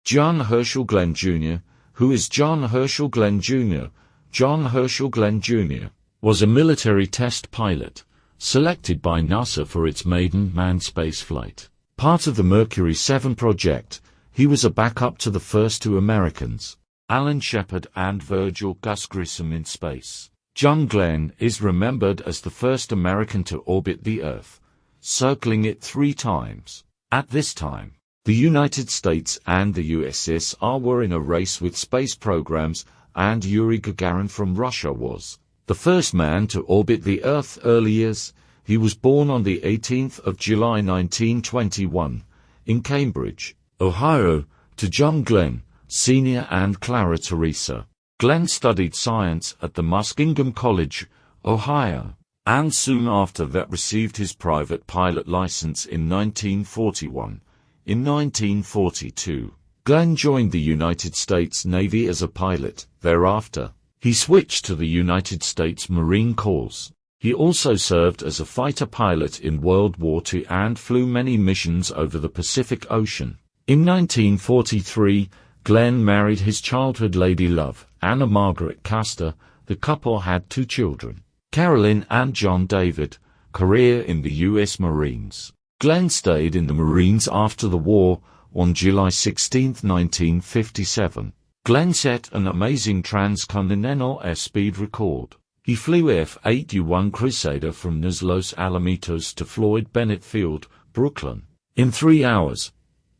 John Herschel Glenn Jr. Who is John Herschel Glenn Jr.? John Herschel Glenn Jr. was a military test pilot, selected by NASA for its maiden manned spaceflight. Part of the Mercury 7 project, he was a backup to the first two Americans, Alan Shepard and Virgil Gus Grissom, in space. John Glenn is remembered as the first American to orbit the Earth, circling it 3 times. At this time, the United States and the USSR were in a race with space programs, and Yuri Gagarin from Russia was the first man to orbit the Earth. Early years. He was born on the 18th of July 1921, in Cambridge, Ohio, to John Glenn, Sr. and Clara Teresa. Glenn studied science at the Muskingum College, Ohio, and soon after that received his private pilot license in 1941. In 1942, Glenn joined the United States Navy as a pilot. Thereafter, he switched to the United States Marine Corps. He also served as a fighter pilot in World War II and flew many missions over the Pacific Ocean. In 1943, Glenn married his childhood lady love, Anna Margaret Castor. The couple had 2 children, Carolyn and John David. Career in the U.S. Marines. Glenn stayed in the Marines after the war. On July 16, 1957, Glenn set an amazing transcontinental airspeed record. He flew F-8U-1 Crusader from Los Alamitos to Floyd Bennett Field, Brooklyn, in 3 hours,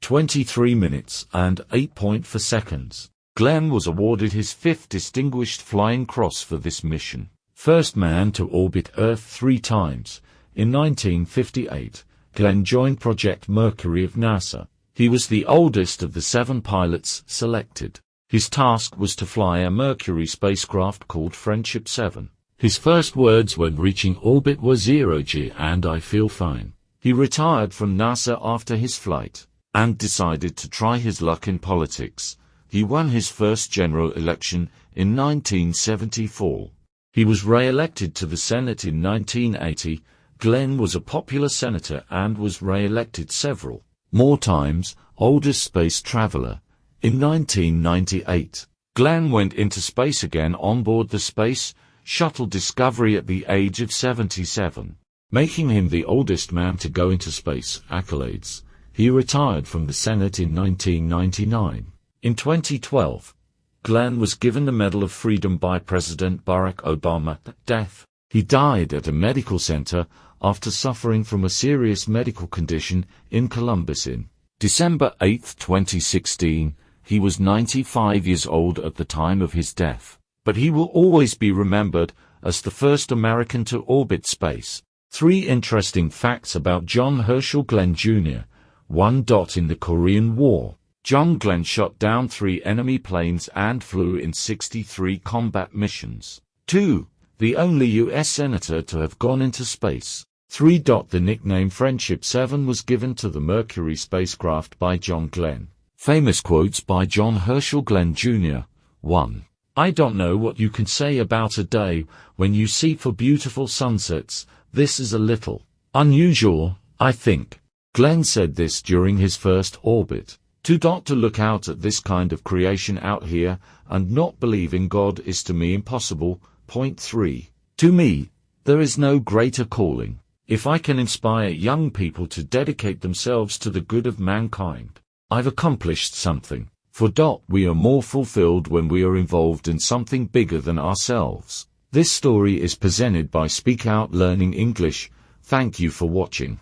23 minutes, and 8.4 seconds. Glenn was awarded his 5th Distinguished Flying Cross for this mission. First man to orbit Earth 3 times. In 1958, Glenn joined Project Mercury of NASA. He was the oldest of the 7 pilots selected. His task was to fly a Mercury spacecraft called Friendship 7. His first words when reaching orbit were 0G and I feel fine. He retired from NASA after his flight, and decided to try his luck in politics. He won his first general election in 1974. He was re-elected to the Senate in 1980. Glenn was a popular senator and was re-elected several more times. Oldest space traveler. In 1998, Glenn went into space again on board the Space Shuttle Discovery at the age of 77, making him the oldest man to go into space. Accolades. He retired from the Senate in 1999. In 2012, Glenn was given the Medal of Freedom by President Barack Obama. Death. He died at a medical center after suffering from a serious medical condition in Columbus in December 8, 2016. He was 95 years old at the time of his death, but he will always be remembered as the first American to orbit space. 3 interesting facts about John Herschel Glenn Jr. 1. In the Korean War, John Glenn shot down 3 enemy planes and flew in 63 combat missions. 2. The only U.S. senator to have gone into space. 3. The nickname Friendship 7 was given to the Mercury spacecraft by John Glenn. Famous quotes by John Herschel Glenn Jr. 1. I don't know what you can say about a day when you see 4 beautiful sunsets. This is a little unusual, I think. Glenn said this during his first orbit. 2. To look out at this kind of creation out here and not believe in God is to me impossible. Point 3. To me, there is no greater calling. If I can inspire young people to dedicate themselves to the good of mankind, I've accomplished something. For. We are more fulfilled when we are involved in something bigger than ourselves. This story is presented by Speak Out Learning English. Thank you for watching.